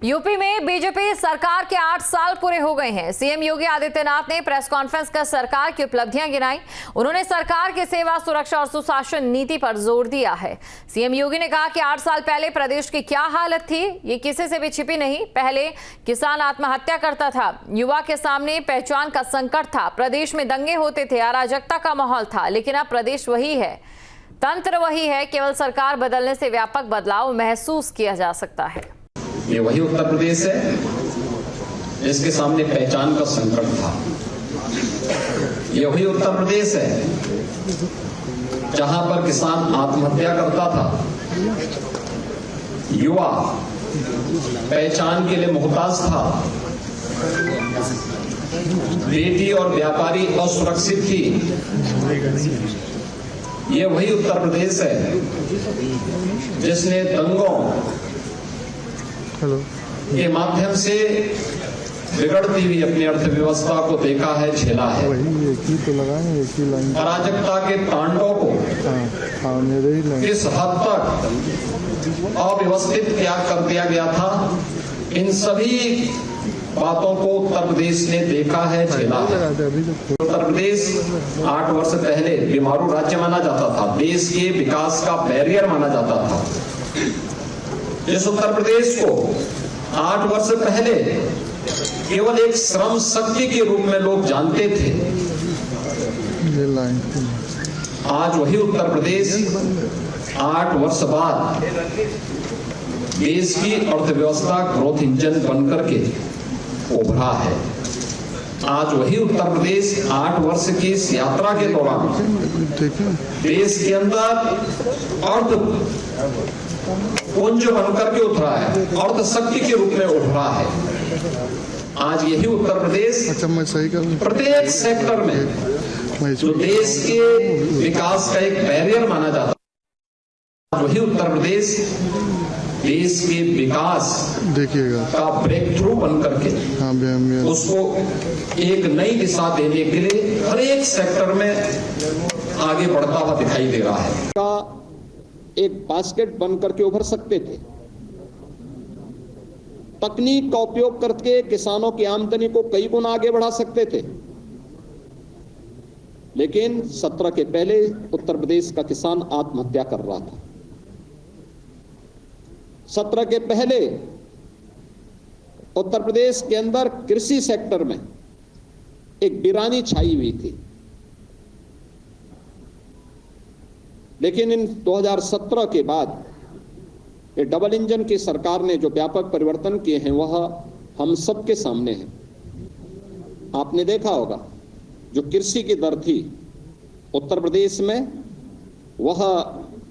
UP में BJP सरकार के 8 साल पूरे हो गए हैं। सीएम योगी आदित्यनाथ ने प्रेस कॉन्फ्रेंस कर सरकार की उपलब्धियां गिनाई। उन्होंने सरकार की सेवा, सुरक्षा और सुशासन नीति पर जोर दिया है। सीएम योगी ने कहा कि 8 साल पहले प्रदेश की क्या हालत थी, ये किसी से भी छिपी नहीं। पहले किसान आत्महत्या करता था, युवा के सामने पहचान का संकट था, प्रदेश में दंगे होते थे, अराजकता का माहौल था। लेकिन अब प्रदेश वही है, तंत्र वही है, केवल सरकार बदलने से व्यापक बदलाव महसूस किया जा सकता है। ये वही उत्तर प्रदेश है जिसके सामने पहचान का संकट था। ये वही उत्तर प्रदेश है जहां पर किसान आत्महत्या करता था, युवा पहचान के लिए मोहताज था, बेटी और व्यापारी असुरक्षित थी। ये वही उत्तर प्रदेश है जिसने दंगों के माध्यम से बिगड़ती हुई अपनी अर्थव्यवस्था को देखा है, झेला है। अराजकता के तांडव को किस हद तक अव्यवस्थित त्याग कर दिया गया था, इन सभी बातों को उत्तर प्रदेश ने देखा है, झेला है। उत्तर प्रदेश 8 वर्ष पहले बीमारू राज्य माना जाता था, देश के विकास का बैरियर माना जाता था। इस उत्तर प्रदेश को 8 वर्ष पहले केवल एक श्रम शक्ति के रूप में लोग जानते थे। आज वही उत्तर प्रदेश 8 वर्ष बाद देश की अर्थव्यवस्था ग्रोथ इंजन बनकर के उभरा है। आज वही उत्तर प्रदेश 8 वर्ष की इस यात्रा के दौरान देश के अंदर अर्थ पुंज बनकर के उतरा है, अर्थ शक्ति के रूप में उभरा है। आज यही उत्तर प्रदेश प्रत्येक सेक्टर में जो देश के विकास का एक बैरियर माना जाता है, वही उत्तर प्रदेश देश के विकास का ब्रेक थ्रू बनकर के उसको एक नई दिशा देने के लिए हर एक सेक्टर में आगे बढ़ता हुआ दिखाई दे रहा है। एक बास्केट बनकर के उभर सकते थे। तकनीक का उपयोग करके किसानों की आमदनी को कई गुना आगे बढ़ा सकते थे। लेकिन 17 के पहले उत्तर प्रदेश का किसान आत्महत्या कर रहा था। 17 के पहले उत्तर प्रदेश के अंदर कृषि सेक्टर में एक वीरानी छाई हुई थी। लेकिन इन 2017 के बाद ये डबल इंजन की सरकार ने जो व्यापक परिवर्तन किए हैं वह हम सबके सामने है। आपने देखा होगा जो कृषि की दर थी उत्तर प्रदेश में, वह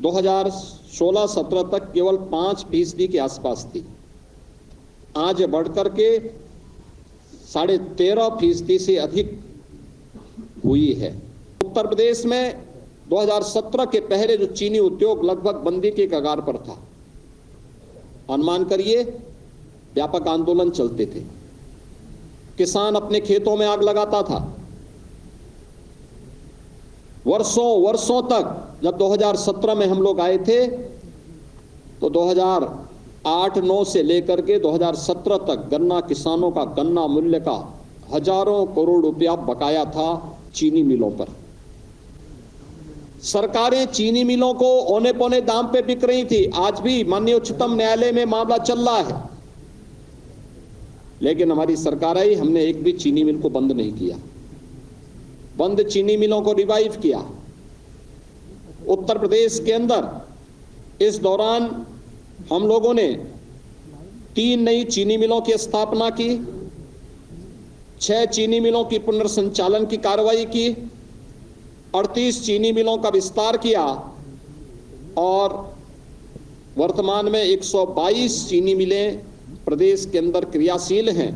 2016-17 तक केवल 5% के आसपास थी। आज बढ़कर के 13.5% से अधिक हुई है। उत्तर प्रदेश में 2017 के पहले जो चीनी उद्योग लगभग बंदी के कगार पर था। अनुमान करिए, व्यापक आंदोलन चलते थे, किसान अपने खेतों में आग लगाता था। वर्षों तक, जब 2017 में हम लोग आए थे तो 2008-9 से लेकर के 2017 तक गन्ना किसानों का गन्ना मूल्य का हजारों करोड़ रुपया बकाया था चीनी मिलों पर। सरकारें चीनी मिलों को औने पौने दाम पे बिक रही थी। आज भी माननीय उच्चतम न्यायालय में मामला चल रहा है। लेकिन हमारी सरकार आई, हमने एक भी चीनी मिल को बंद नहीं किया। बंद चीनी मिलों को रिवाइव किया। उत्तर प्रदेश के अंदर इस दौरान हम लोगों ने 3 नई चीनी मिलों की स्थापना की, 6 चीनी मिलों की पुनर्संचालन की कार्रवाई की, 38 चीनी मिलों का विस्तार किया और वर्तमान में 122 चीनी मिलें प्रदेश के अंदर क्रियाशील हैं।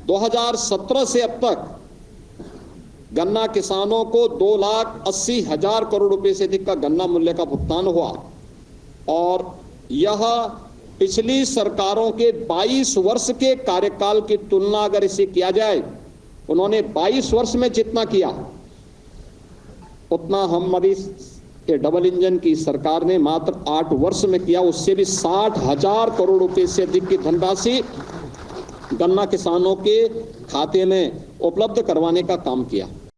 2017 से अब तक गन्ना किसानों को 2,80,000 करोड़ रुपए से अधिक का गन्ना मूल्य का भुगतान हुआ और यह पिछली सरकारों के 22 वर्ष के कार्यकाल की तुलना अगर इसे किया जाए, उन्होंने 22 वर्ष में जितना किया उतना हमारी ये डबल इंजन की सरकार ने मात्र 8 वर्ष में किया। उससे भी 60,000 करोड़ रुपए से अधिक की धनराशि गन्ना किसानों के खाते में उपलब्ध करवाने का काम किया।